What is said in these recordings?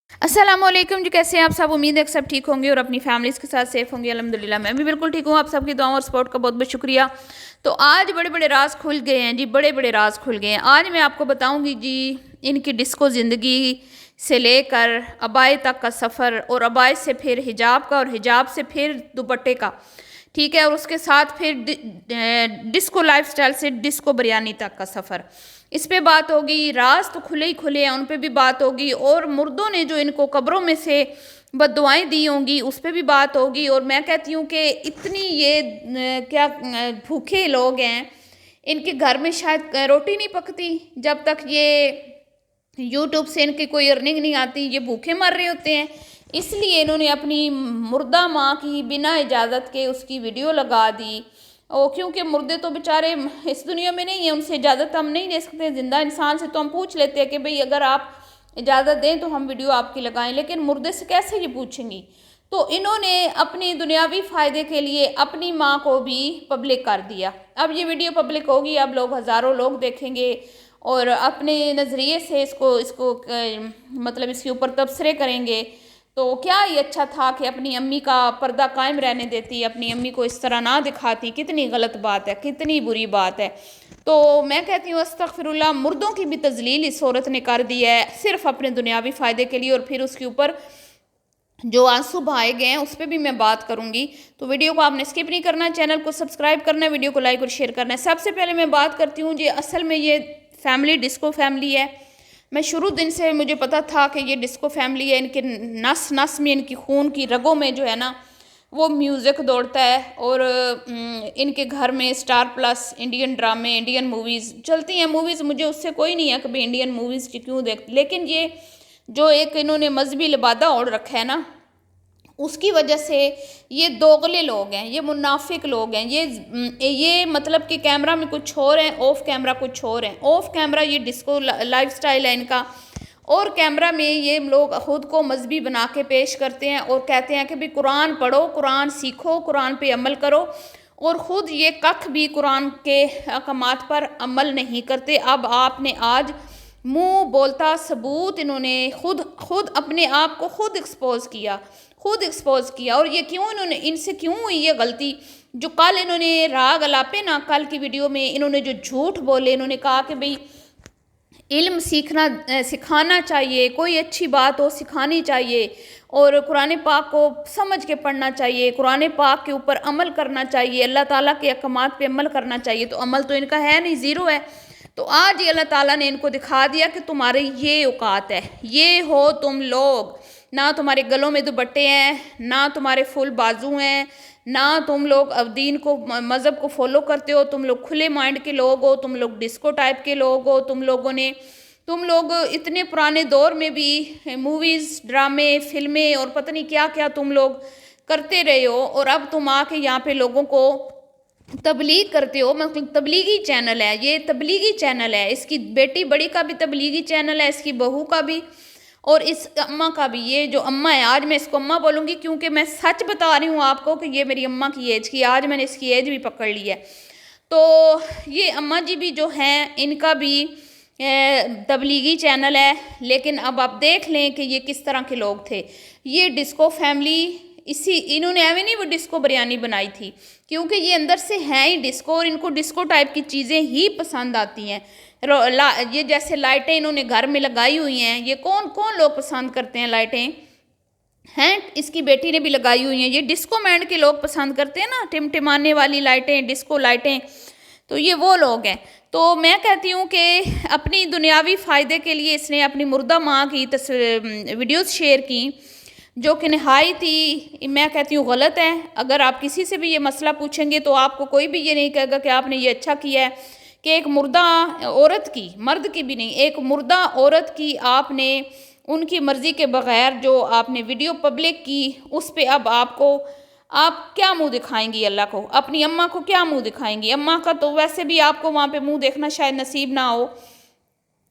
अस्सलामुअलैकुम जी, कैसे हैं आप सब। उम्मीद है कि सब ठीक होंगे और अपनी फैमिलीज़ के साथ सेफ होंगे। अल्हम्दुलिल्लाह मैं भी बिल्कुल ठीक हूँ। आप सबकी दुआओं और सपोर्ट का बहुत बहुत शुक्रिया। तो आज बड़े बड़े राज खुल गए हैं जी, बड़े बड़े राज खुल गए हैं। आज मैं आपको बताऊँगी जी इनकी डिस्को ज़िंदगी से लेकर अबाए तक का सफ़र, और अबाए से फिर हिजाब का, और हिजाब से फिर दुपट्टे का, ठीक है, और उसके साथ फिर डिस्को लाइफस्टाइल से डिस्को बिरयानी तक का सफ़र। इस पे बात होगी। राज तो खुले ही खुले हैं, उन पे भी बात होगी। और मुर्दों ने जो इनको कब्रों में से बद्दुआएं दी होंगी उस पे भी बात होगी। और मैं कहती हूँ कि इतनी ये भूखे लोग हैं, इनके घर में शायद रोटी नहीं पकती जब तक ये यूट्यूब से इनकी कोई अर्निंग नहीं आती। ये भूखे मर रहे होते हैं, इसलिए इन्होंने अपनी मुर्दा माँ की बिना इजाज़त के उसकी वीडियो लगा दी। और क्योंकि मुर्दे तो बेचारे इस दुनिया में नहीं है, उनसे इजाज़त हम नहीं ले सकते। ज़िंदा इंसान से तो हम पूछ लेते हैं कि भाई अगर आप इजाज़त दें तो हम वीडियो आपकी लगाएं, लेकिन मुर्दे से कैसे ये पूछेंगी। तो इन्होंने अपनी दुनियावी फ़ायदे के लिए अपनी माँ को भी पब्लिक कर दिया। अब ये वीडियो पब्लिक होगी, अब लोग हज़ारों लोग देखेंगे और अपने नज़रिए से इसको इसको मतलब इसके ऊपर तबसरे करेंगे। तो क्या ये अच्छा था कि अपनी अम्मी का पर्दा कायम रहने देती, अपनी अम्मी को इस तरह ना दिखाती। कितनी गलत बात है, कितनी बुरी बात है। तो मैं कहती हूँ अस्तगफिरुल्लाह, मुर्दों की भी तजलील इस औरत ने कर दी है सिर्फ अपने दुनियावी फ़ायदे के लिए। और फिर उसके ऊपर जो आंसू बहाए गए हैं उस पर भी मैं बात करूंगी। तो वीडियो को आपने स्किप नहीं करना, चैनल को सब्सक्राइब करना है, वीडियो को लाइक और शेयर करना है। सबसे पहले मैं बात करती हूँ जी, असल में ये फैमिली डिस्को फैमिली है। मैं शुरू दिन से मुझे पता था कि ये डिस्को फैमिली है। इनके नस नस में, इनकी खून की रगों में जो है ना वो म्यूज़िक दौड़ता है। और इनके घर में स्टार प्लस इंडियन ड्रामे, इंडियन मूवीज़ चलती हैं। मूवीज़ मुझे उससे कोई नहीं है कि भाई इंडियन मूवीज़ क्यों देखते, लेकिन ये जो एक इन्होंने मजहबी लिबादा ओढ़ रखा है ना, उसकी वजह से ये दोगले लोग हैं, ये मुनाफिक लोग हैं। ये मतलब कि कैमरा में कुछ और हैं, ऑफ कैमरा कुछ और हैं। ऑफ कैमरा ये डिस्को लाइफस्टाइल है इनका, और कैमरा में ये लोग खुद को मजहबी बना के पेश करते हैं और कहते हैं कि भाई कुरान पढ़ो, कुरान सीखो, कुरान पे अमल करो। और ख़ुद ये कख भी कुरान के अहकामात पर अमल नहीं करते। अब आपने आज मुंह बोलता सबूत इन्होंने खुद खुद अपने आप को खुद एक्सपोज किया, खुद एक्सपोज किया। और ये क्यों, इन्होंने इनसे क्यों हुई ये गलती। जो कल इन्होंने राग अलापे ना, कल की वीडियो में इन्होंने जो झूठ बोले, इन्होंने कहा कि भाई इल्म सीखना सिखाना चाहिए, कोई अच्छी बात हो सिखानी चाहिए, और कुरान पाक को समझ के पढ़ना चाहिए, कुरान पाक के ऊपर अमल करना चाहिए, अल्लाह ताला के अहकामात पे अमल करना चाहिए। तो अमल तो इनका है नहीं, ज़ीरो है। तो आज ये अल्लाह ताला ने इनको दिखा दिया कि तुम्हारे ये औकात है, ये हो तुम लोग। ना तुम्हारे गलों में दुपट्टे हैं, ना तुम्हारे फुल बाजू हैं, ना तुम लोग दीन को मज़हब को फॉलो करते हो। तुम लोग खुले माइंड के लोग हो, तुम लोग डिस्को टाइप के लोग हो। तुम लोग इतने पुराने दौर में भी मूवीज़, ड्रामे, फिल्में और पता नहीं क्या क्या तुम लोग करते रहे हो, और अब तुम आके यहाँ पे लोगों को तबलीग करते हो। मतलब तबलीगी चैनल है ये, तबलीगी चैनल है। इसकी बेटी बड़ी का भी तबलीगी चैनल है, इसकी बहू का भी, और इस अम्मा का भी। ये जो अम्मा है, आज मैं इसको अम्मा बोलूँगी क्योंकि मैं सच बता रही हूँ आपको कि ये मेरी अम्मा की एज की, आज मैंने इसकी एज भी पकड़ ली है। तो ये अम्मा जी भी जो हैं, इनका भी तबलीगी चैनल है। लेकिन अब आप देख लें कि ये किस तरह के लोग थे। ये डिस्को फैमिली, इन्होंने एवं नहीं वो डिस्को बिरयानी बनाई थी, क्योंकि ये अंदर से हैं ही डिस्को, और इनको डिस्को टाइप की चीज़ें ही पसंद आती हैं। ये जैसे लाइटें इन्होंने घर में लगाई हुई हैं, ये कौन कौन लोग पसंद करते हैं लाइटें हैं, इसकी बेटी ने भी लगाई हुई हैं। ये डिस्को बैंड के लोग पसंद करते हैं ना, टिमटिमाने वाली लाइटें, डिस्को लाइटें, तो ये वो लोग हैं। तो मैं कहती हूँ कि अपनी दुनियावी फ़ायदे के लिए इसने अपनी मुर्दा माँ की वीडियोज़ शेयर की, जो कि नहायत ही मैं कहती हूँ गलत है। अगर आप किसी से भी ये मसला पूछेंगे तो आपको कोई भी ये नहीं कहेगा कि आपने ये अच्छा किया है कि एक मुर्दा औरत की, मर्द की भी नहीं, एक मुर्दा औरत की आपने उनकी मर्ज़ी के बग़ैर जो आपने वीडियो पब्लिक की, उस पर अब आप क्या मुंह दिखाएंगी अल्लाह को, अपनी अम्मा को क्या मुंह दिखाएंगी। अम्मा का तो वैसे भी आपको वहाँ पे मुंह देखना शायद नसीब ना हो,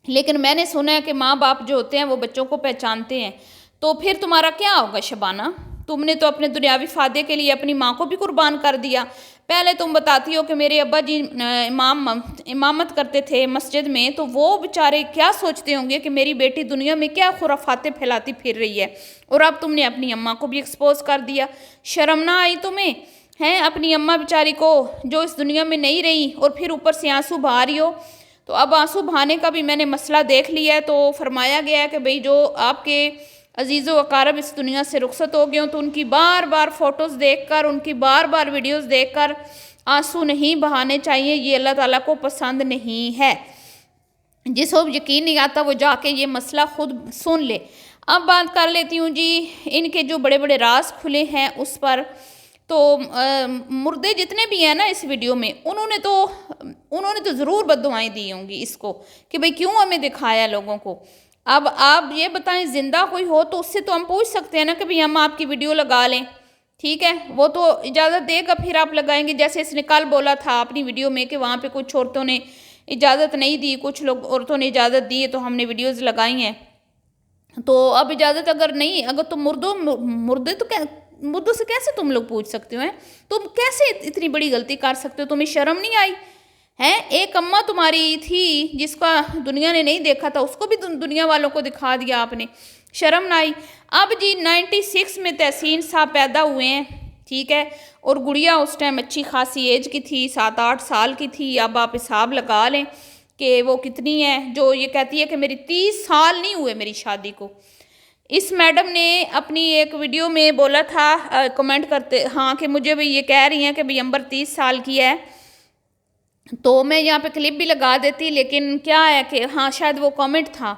लेकिन मैंने सुना है कि माँ बाप जो होते हैं वो बच्चों को पहचानते हैं। तो फिर तुम्हारा क्या होगा शबाना, तुमने तो अपने दुनियावी फ़ायदे के लिए अपनी माँ को भी कुर्बान कर दिया। पहले तुम बताती हो कि मेरे अब्बा जी इमामत करते थे मस्जिद में, तो वो बेचारे क्या सोचते होंगे कि मेरी बेटी दुनिया में क्या खुराफाते फैलाती फिर रही है, और अब तुमने अपनी अम्मा को भी एक्सपोज कर दिया। शर्म ना आई तुम्हें? हैं अपनी अम्मा बेचारी को जो इस दुनिया में नहीं रही, और फिर ऊपर से आंसू बहा रही हो। तो अब आंसू बहाने का भी मैंने मसला देख लिया है। तो फरमाया गया है कि भाई जो आपके अजीज़ व अकारब इस दुनिया से रुखसत हो गए हो, तो उनकी बार बार फ़ोटोज़ देखकर, उनकी बार बार वीडियोज़ देखकर आंसू नहीं बहाने चाहिए, ये अल्लाह ताला को पसंद नहीं है। जिसको यकीन नहीं आता वो जाके ये मसला खुद सुन ले। अब बात कर लेती हूँ जी इनके जो बड़े बड़े राज खुले हैं उस पर। तो मुर्दे जितने भी हैं ना इस वीडियो में, उन्होंने तो ज़रूर बद्दुआएं दी होंगी इसको कि भाई क्यों हमें दिखाया लोगों को। अब आप ये बताएं, ज़िंदा कोई हो तो उससे तो हम पूछ सकते हैं ना कि भाई हम आपकी वीडियो लगा लें, ठीक है, वो तो इजाज़त देगा फिर आप लगाएंगे। जैसे इसने कल बोला था अपनी वीडियो में कि वहाँ पे कुछ औरतों ने इजाज़त नहीं दी, कुछ लोग औरतों ने इजाज़त दी है तो हमने वीडियोज़ लगाई हैं। तो अब इजाज़त अगर नहीं, अगर तुम मुर्दों से कैसे तुम लोग पूछ सकते हो? हैं तुम कैसे इतनी बड़ी गलती कर सकते हो? तुम्हें शर्म नहीं आई? हैं एक अम्मा तुम्हारी थी जिसका दुनिया ने नहीं देखा था, उसको भी दुनिया वालों को दिखा दिया आपने, शर्म ना आई? अब जी 96 में तहसीन साहब पैदा हुए हैं, ठीक है, और गुड़िया उस टाइम अच्छी खासी एज की थी, 7-8 साल की थी। अब आप हिसाब लगा लें कि वो कितनी है, जो ये कहती है कि मेरी 30 साल नहीं हुए मेरी शादी को। इस मैडम ने अपनी एक वीडियो में बोला था, कमेंट करते हाँ कि मुझे भी ये कह रही हैं कि भाई अंबर 30 साल की है, तो मैं यहाँ पे क्लिप भी लगा देती, लेकिन क्या है कि हाँ शायद वो कमेंट था।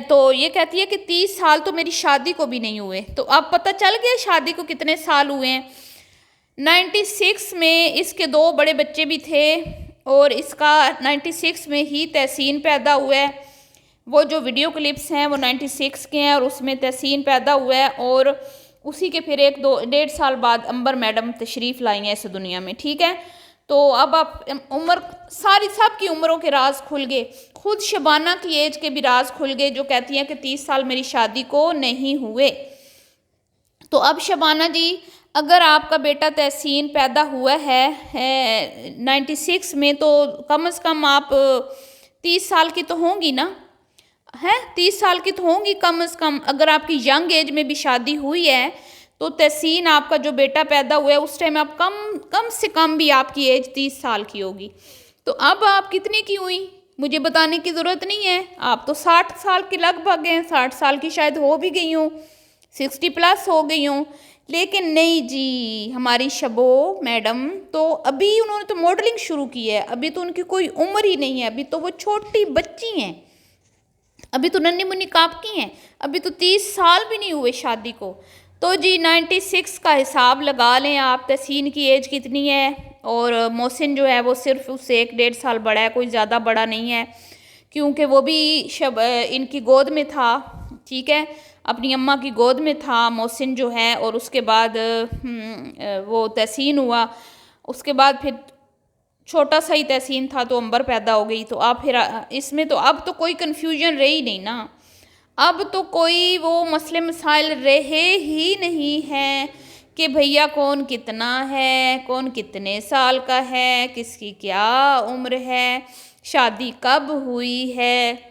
तो ये कहती है कि 30 साल तो मेरी शादी को भी नहीं हुए। तो अब पता चल गया शादी को कितने साल हुए हैं। 96 में इसके 2 बड़े बच्चे भी थे, और इसका 96 में ही तहसीन पैदा हुआ है। वो जो वीडियो क्लिप्स हैं वो 96 के हैं, और उसमें तहसीन पैदा हुआ है, और उसी के फिर 1-2-1.5 साल बाद अंबर मैडम तशरीफ़ लाई हैं इस दुनिया में, ठीक है। तो अब आप उम्र सारी सब की उम्रों के राज खुल गए, खुद शबाना की एज के भी राज खुल गए, जो कहती हैं कि 30 साल मेरी शादी को नहीं हुए। तो अब शबाना जी, अगर आपका बेटा तहसीन पैदा हुआ है 96 में, तो कम से कम आप 30 साल की तो होंगी ना, है 30 साल की तो होंगी कम से कम। अगर आपकी यंग एज में भी शादी हुई है, तो तहसीन आपका जो बेटा पैदा हुआ है उस टाइम आप कम से कम भी आपकी एज 30 साल की होगी। तो अब आप कितने की हुई मुझे बताने की ज़रूरत नहीं है, आप तो 60 साल के लगभग हैं, 60 साल की शायद हो भी गई हूँ, 60+ हो गई हूँ। लेकिन नहीं जी, हमारी शबो मैडम तो अभी उन्होंने तो मॉडलिंग शुरू की है, अभी तो उनकी कोई उम्र ही नहीं है, अभी तो वो छोटी बच्ची हैं, अभी तो नन्ही मुन्नी काप की हैं, अभी तो 30 साल भी नहीं हुए शादी को। तो जी 96 का हिसाब लगा लें आप, तहसीन की एज कितनी है, और मोहसिन जो है वो सिर्फ उससे 1-1.5 साल बड़ा है, कोई ज़्यादा बड़ा नहीं है, क्योंकि वो भी इनकी गोद में था, ठीक है, अपनी अम्मा की गोद में था मोहसिन जो है। और उसके बाद वो तहसीन हुआ, उसके बाद फिर छोटा सा ही तहसीन था तो अंबर पैदा हो गई। तो आप फिर इसमें तो अब तो कोई कन्फ्यूजन रही नहीं ना, अब तो कोई वो मसले मसाइल रहे ही नहीं हैं कि भैया कौन कितना है, कौन कितने साल का है, किसकी क्या उम्र है, शादी कब हुई है।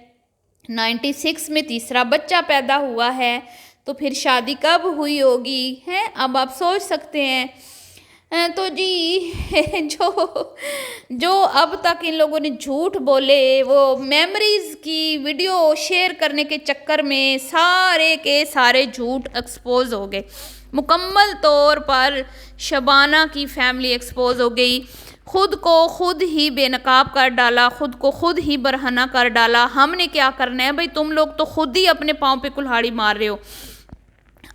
96 में तीसरा बच्चा पैदा हुआ है, तो फिर शादी कब हुई होगी, हैं अब आप सोच सकते हैं। तो जी जो अब तक इन लोगों ने झूठ बोले, वो मेमोरीज़ की वीडियो शेयर करने के चक्कर में सारे के सारे झूठ एक्सपोज हो गए, मुकम्मल तौर पर शबाना की फैमिली एक्सपोज हो गई, खुद को खुद ही बेनकाब कर डाला, खुद को खुद ही बरहना कर डाला। हमने क्या करना है भाई, तुम लोग तो खुद ही अपने पाँव पे कुल्हाड़ी मार रहे हो।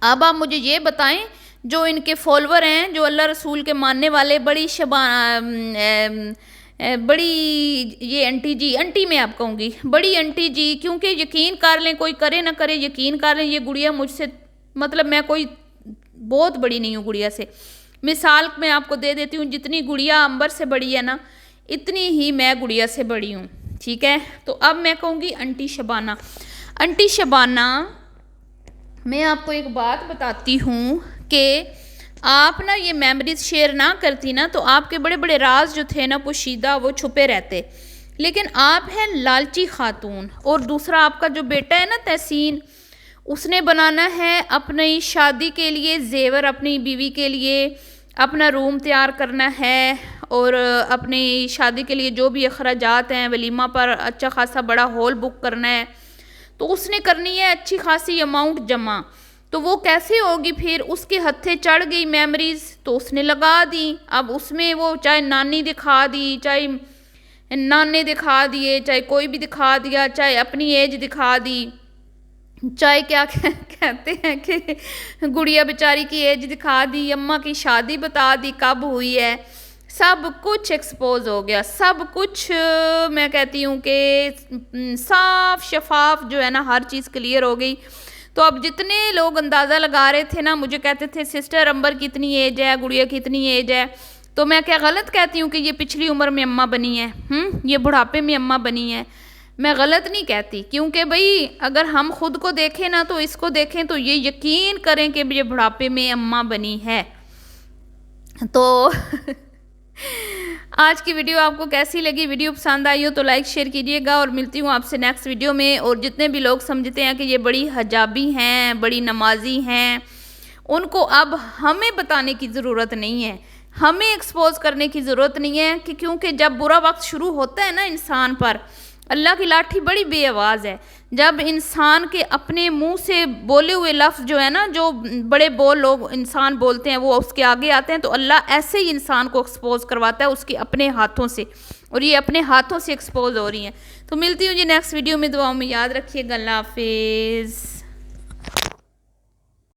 अब आप मुझे ये बताएं, जो इनके फॉलोवर हैं, जो अल्लाह रसूल के मानने वाले, बड़ी ये आंटी मैं आप कहूँगी, बड़ी आंटी जी, क्योंकि यकीन कर लें, कोई करे ना करे यकीन कर लें, ये गुड़िया मुझसे, मतलब मैं कोई बहुत बड़ी नहीं हूँ गुड़िया से। मिसाल मैं आपको दे देती हूँ, जितनी गुड़िया अंबर से बड़ी है ना, इतनी ही मैं गुड़िया से बड़ी हूँ, ठीक है। तो अब मैं कहूँगी आंटी शबाना। आंटी शबाना, मैं आपको एक बात बताती हूँ कि आप ना ये मेमोरीज शेयर ना करती ना तो आपके बड़े बड़े राज जो थे ना पोशीदा वो छुपे रहते। लेकिन आप हैं लालची खातून। और दूसरा आपका जो बेटा है ना तहसीन, उसने बनाना है अपनी शादी के लिए जेवर, अपनी बीवी के लिए अपना रूम तैयार करना है और अपनी शादी के लिए जो भी अखराजात हैं, वलीमा पर अच्छा खासा बड़ा हॉल बुक करना है, तो उसने करनी है अच्छी खासी अमाउंट जमा। तो वो कैसे होगी फिर, उसके हत्थे चढ़ गई मेमोरीज तो उसने लगा दी। अब उसमें वो चाहे नानी दिखा दी, चाहे नाने दिखा दिए, चाहे कोई भी दिखा दिया, चाहे अपनी एज दिखा दी, चाहे क्या कहते हैं कि गुड़िया बेचारी की एज दिखा दी, अम्मा की शादी बता दी कब हुई है, सब कुछ एक्सपोज हो गया। सब कुछ मैं कहती हूँ कि साफ शफाफ जो है ना हर चीज़ क्लियर हो गई। तो अब जितने लोग अंदाज़ा लगा रहे थे ना, मुझे कहते थे सिस्टर अंबर की इतनी एज है, गुड़िया की इतनी एज है, तो मैं क्या गलत कहती हूँ कि ये पिछली उम्र में अम्मा बनी है, ये बुढ़ापे में अम्मा बनी है? मैं गलत नहीं कहती, क्योंकि भाई अगर हम खुद को देखें ना तो इसको देखें तो ये यकीन करें कि ये बुढ़ापे में अम्मा बनी है। तो आज की वीडियो आपको कैसी लगी? वीडियो पसंद आई हो तो लाइक शेयर कीजिएगा और मिलती हूँ आपसे नेक्स्ट वीडियो में। और जितने भी लोग समझते हैं कि ये बड़ी हजाबी हैं, बड़ी नमाजी हैं, उनको अब हमें बताने की ज़रूरत नहीं है, हमें एक्सपोज करने की ज़रूरत नहीं है कि क्योंकि जब बुरा वक्त शुरू होता है ना इंसान पर, अल्लाह की लाठी बड़ी बेआवाज़ है। जब इंसान के अपने मुंह से बोले हुए लफ्ज़ जो है ना, जो बड़े बोल लोग इंसान बोलते हैं, वो उसके आगे आते हैं, तो अल्लाह ऐसे ही इंसान को एक्सपोज करवाता है उसके अपने हाथों से, और ये अपने हाथों से एक्सपोज हो रही हैं। तो मिलती हूँ जी नेक्स्ट वीडियो में, दुआओं में याद रखिएगा। अल्लाह हाफिज़।